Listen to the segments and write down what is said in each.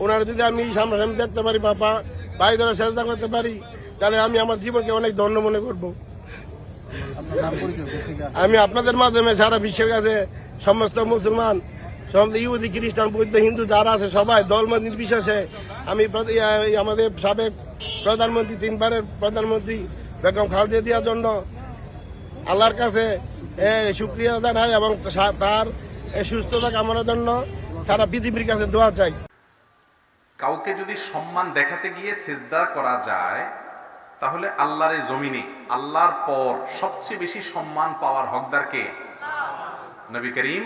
ওনারা যদি আমি সামনাসামনি দেখতে পারি বা পায়ে ধরে চেষ্টা করতে পারি, তাহলে আমি আমার জীবনকে অনেক ধন্য মনে করব। আমি আপনাদের মাধ্যমে সারা বিশ্বের কাছে সমস্ত মুসলমান, সমস্ত ইহুদি, খ্রিস্টান, বৌদ্ধ, হিন্দু যারা আছে সবাই ধর্ম নির্বিশেষে আমি আমাদের সাবেক প্রধানমন্ত্রী, 3 বারের প্রধানমন্ত্রী বেগম খালেদা জিয়ার জন্য আল্লাহর কাছে শুকরিয়া জানাই এবং তার সুস্থতা কামনার জন্য সারা পৃথিবীর কাছে দোয়া চাই। কাউকে যদি সম্মান দেখাতে গিয়ে সিজদা করা যায়, তাহলে আল্লাহর এই জমিনে আল্লাহর পর সবচেয়ে বেশি সম্মান পাওয়ার হকদার কে? নবী করিম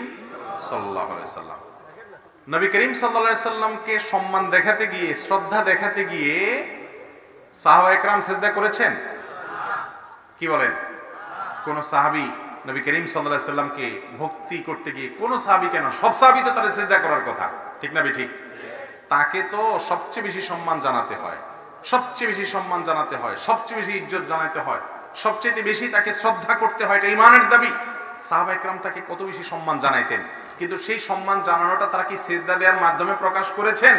সাল্লাল্লাহু আলাইহি সাল্লাম। নবী করিম সাল্লাল্লাহু আলাইহি সাল্লামকে সম্মান দেখাতে গিয়ে, শ্রদ্ধা দেখাতে গিয়ে সাহাবায়ে কেরাম সিজদা করেছেন? কি বলেন? কোন সাহাবী নবী করিম সাল্লাল্লাহু আলাইহি সাল্লামকে ভক্তি করতে গিয়ে, কোন সাহাবী কেন, সব সাহাবী তো তার সিজদা করার কথা, ঠিক না ঠিক? তাকে তো সবচেয়ে বেশি সম্মান জানাতে হয়, সবচেয়ে বেশি সম্মান জানাতে হয়, সবচেয়ে বেশি ইজ্জত জানাতে হয়, সবচেয়ে বেশি তাকে শ্রদ্ধা করতে হয়, এটা ঈমানের দাবি। সাহাবায়ে কেরাম তাকে কত বেশি সম্মান জানাইতেন, কিন্তু সেই সম্মান জানানোটা তারা কি সিজদা দেওয়ার মাধ্যমে প্রকাশ করেছেন?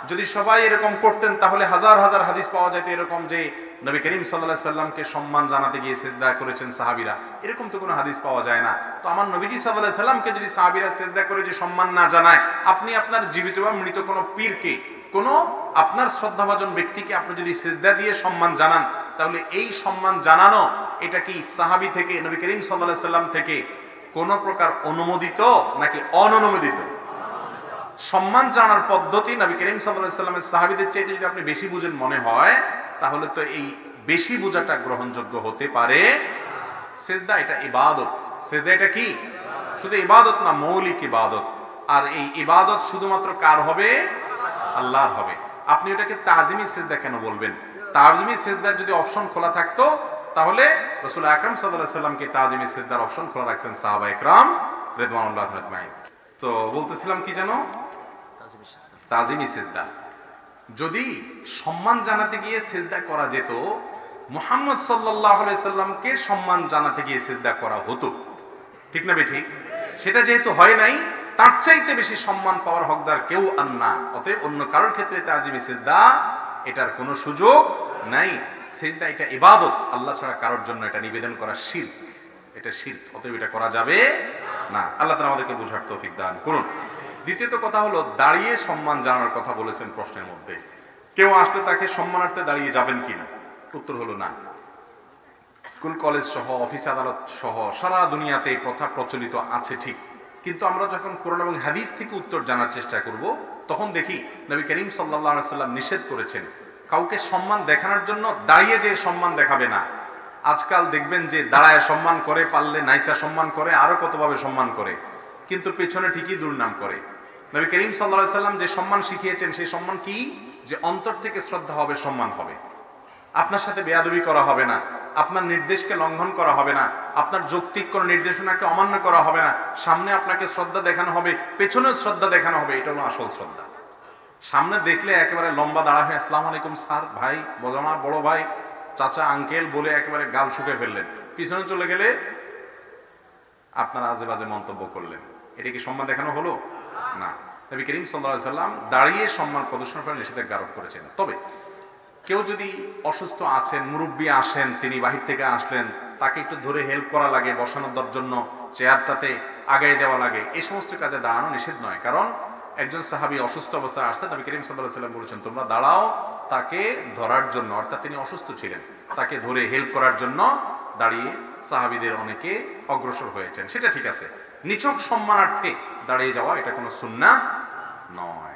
যদি সবাই এরকম করতেন তাহলে হাজার হাজার হাদিস পাওয়া যেত এরকম যে নবী করিম সাল্লাল্লাহু আলাইহি সাল্লামকে সম্মান জানাতে গিয়ে সিজদা করেছেন সাহাবীরা। এরকম তো কোনো হাদিস পাওয়া যায় না। তো আমার নবীজি সাল্লাল্লাহু আলাইহি সাল্লামকে যদি সাহাবীরা সিজদা করে যে সম্মান না জানায়, আপনি আপনার জীবিত বা মৃত কোনো পীরকে, কোনো আপনার শ্রদ্ধাভাজন ব্যক্তিকে আপনি যদি সিজদা দিয়ে সম্মান জানান, তাহলে এই সম্মান জানানো এটা কি সাহাবী থেকে, নবী করিম সাল্লাল্লাহু আলাইহি সাল্লাম থেকে কোন প্রকার অনুমোদিত নাকি অননুমোদিত? সম্মান জানার পদ্ধতি নবী করিম সাল্লাল্লাহু আলাইহি সাল্লামের সাহাবীদের চাইতে যদি আপনি বেশি বুঝেন মনে হয়, তাহলে তো এই বেশি বোঝাটা গ্রহণযোগ্য হতে পারে। সিজদা এটা ইবাদত। সিজদা এটা কি? শুধু ইবাদত না, মৌলিক ইবাদত। আর এই ইবাদত শুধুমাত্র কার হবে? আল্লাহর হবে। আপনি এটাকে তাজিমি সিজদা কেন বলবেন? তাজিমি সিজদার যদি অপশন খোলা থাকতো, তাহলে রাসূল আকরাম সাল্লাল্লাহু আলাইহি সাল্লামকে তাজিমি সিজদার অপশন খোলা রাখতেন সাহাবায়ে কেরাম রিদওয়ানুল্লাহি আলাইহিম। তো বলতেছিলাম কি জানো? তাজিমি সিজদা। যদি সম্মান জানাতে গিয়ে সিজদা করা যেত, মুহাম্মদ সাল্লাল্লাহু আলাইহি সাল্লামকে সম্মান জানাতে গিয়ে সিজদা করা হতো, ঠিক না ঠিক? সেটা যেহেতু হয় নাই, তার চাইতে বেশি সম্মান পাওয়ার হকদার কেউ আর না। অতএব অন্য কারোর ক্ষেত্রে তাজিমি সিজদা এটার কোনো সুযোগ নাই। সিজদা এটা ইবাদত, আল্লাহ ছাড়া কারোর জন্য এটা নিবেদন করা শিরক, এটা শিরক। অতএব এটা করা যাবে না। আল্লাহ তাআলা আমাদেরকে বোঝার তৌফিক দান করুন। দ্বিতীয়ত কথা হলো, দাঁড়িয়ে সম্মান জানানোর কথা বলেছেন প্রশ্নের মধ্যে। কেউ আসলে তাকে সম্মানার্থে দাঁড়িয়ে যাবেন কিনা? উত্তর হলো না। স্কুল কলেজ সহ, অফিস আদালত সহ সারা দুনিয়াতে এই প্রথা প্রচলিত আছে ঠিক, কিন্তু আমরা যখন কোরআন এবং হাদিস থেকে উত্তর জানার চেষ্টা করব, তখন দেখি নবী করিম সাল্লাল্লাহু আলাইহি সাল্লাম নিষেধ করেছেন কাউকে সম্মান দেখানোর জন্য দাঁড়িয়ে যে সম্মান দেখাবে না। আজকাল দেখবেন যে দাঁড়ায় সম্মান করে, পারলে নাইচা সম্মান করে, আরো কতভাবে সম্মান করে, কিন্তু পেছনে ঠিকই দুর্নাম করে। নবী করিম সাল্লাল্লাহু আলাইহি সাল্লাম যে সম্মান শিখিয়েছেন, সেই সম্মান কি? যে অন্তর থেকে শ্রদ্ধা হবে, সম্মান হবে। আপনার সাথে বেয়াদবি করা হবে না, আপনার নির্দেশকে লঙ্ঘন করা হবে না, আপনার যৌক্তিক কোন নির্দেশনাকে অমান্য করা হবে না। সামনে আপনাকে শ্রদ্ধা দেখানো হবে, পেছনেও শ্রদ্ধা দেখানো হবে। এটা হলো আসল শ্রদ্ধা। সামনে দেখলে একেবারে লম্বা দাঁড়া হয়ে আসসালামু আলাইকুম স্যার, ভাই, বড়মা, বড় ভাই, চাচা, আঙ্কেল বলে একেবারে গাল শুকিয়ে ফেললেন, পিছনে চলে গেলে আপনার আজে বাজে মন্তব্য করলেন। এটা কি সম্মান দেখানো হলো? না। নবী করিম সাল্লাল্লাহু আলাইহি সাল্লাম দাঁড়িয়ে সম্মান প্রদর্শন করার নিষেধাজ্ঞা আরোপ করেছেন। তবে কেউ যদি অসুস্থ আছেন, মুরব্বী আসেন, তিনি বাহির থেকে আসলেন, তাকে একটু ধরে হেল্প করা লাগে, বসানোর জন্য চেয়ারটাতে আগায় দেওয়া লাগে, এই সমস্ত কাজে দাঁড়ানো নিষেধ নয়। কারণ একজন সাহাবী অসুস্থ অবস্থায় আসছেন, নবী করিম সাল্লাল্লাহু আলাইহি সাল্লাম বলেছেন তোমরা দাঁড়াও তাকে ধরার জন্য, অর্থাৎ তিনি অসুস্থ ছিলেন, তাকে ধরে হেল্প করার জন্য দাঁড়িয়ে সাহাবীদের অনেকে অগ্রসর হয়েছেন, সেটা ঠিক আছে। নিছক সম্মানার্থে দাঁড়িয়ে যাওয়া এটা কোনো সুন্নাহ নয়।